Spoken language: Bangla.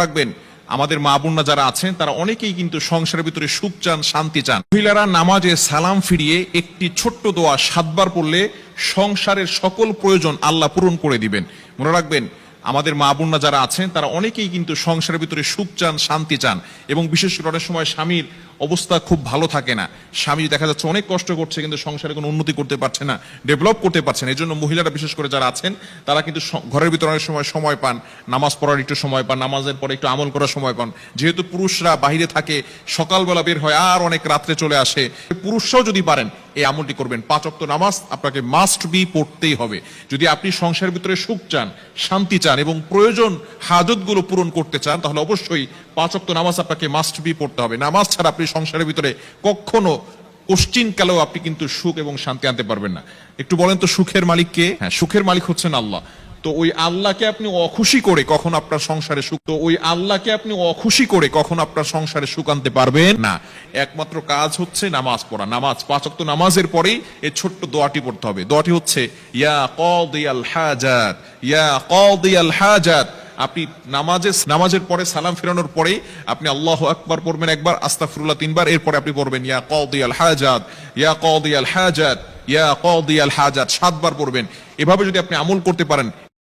রাখবেন, আমাদের মা বোনরা যারা আছেন তারা অনেকেই কিন্তু সংসারের ভিতরে সুখ চান, শান্তি চান। মহিলারা নামাজে সালাম ফিরিয়ে একটি ছোট্ট দোয়া 7 বার পড়লে সংসারের সকল প্রয়োজন আল্লাহ পূরণ করে দিবেন। মনে রাখবেন, আমাদের মা বোনরা যারা আছেন তারা অনেকেই কিন্তু সংসারের ভিতরে সুখ চান, শান্তি চান, এবং বিশেষ করে অনেক সময় স্বামীর অবস্থা খুব ভালো থাকে না। স্বামী দেখা যাচ্ছে অনেক কষ্ট করছে কিন্তু সংসারে কোনো উন্নতি করতে পারছে না, ডেভেলপ করতে পারছে না। এই জন্য মহিলারা বিশেষ করে যারা আছেন তারা কিন্তু ঘরের ভিতরে অনেক সময় পান, নামাজ পড়ার একটু সময় পান, নামাজের পরে একটু আমল করার সময় পান। যেহেতু পুরুষরা বাহিরে থাকে, সকালবেলা বের হয় আর অনেক রাত্রে চলে আসে, পুরুষরাও যদি পারেন এই আমলটি করবেন। 5 ওয়াক্ত নামাজ আপনাকে মাস্ট বি পড়তেই হবে। যদি আপনি সংসারের ভিতরে সুখ চান, শান্তি চান এবং প্রয়োজন হাজতগুলো পূরণ করতে চান, তাহলে অবশ্যই 5 ওয়াক্ত নামাজ আপনাকে মাস্ট বি পড়তে হবে। নামাজ ছাড়া আপনি সংসারের ভিতরে কখনো কোশ্চিনকালেও আপনি কিন্তু সুখ এবং শান্তি আনতে পারবেন না। একটু বলেন তো সুখের মালিক কে? হ্যাঁ, সুখের মালিক হচ্ছেন আল্লাহ। তো ওই আল্লাহকে আপনি অখুশি করে কখন আপনার সংসারে সুখ, আপনার সংসারে সুখ আনতে পারবেন না। একমাত্র কাজ হচ্ছে নামাজ পড়া। নামাজ 5 ওয়াক্ত নামাজের পরেই এই ছোট্ট দোয়াটি পড়তে হবে। দোয়াটি হচ্ছে ইয়া কাদিয়াল হাজাত, ইয়া কাদিয়াল হাজাত। আপনি নামাজের পরে সালাম ফেরানোর পরে আপনি আল্লাহু আকবার পড়বেন একবার, আস্তাগফিরুল্লাহ 3 বার, এরপরে আপনি পড়বেন ইয়া কাদিয়াল হাজাত, ইয়া কাদিয়াল হাজাত, ইয়া কাদিয়াল হাজাত 7 বার পড়বেন। এভাবে যদি আপনি আমল করতে পারেন,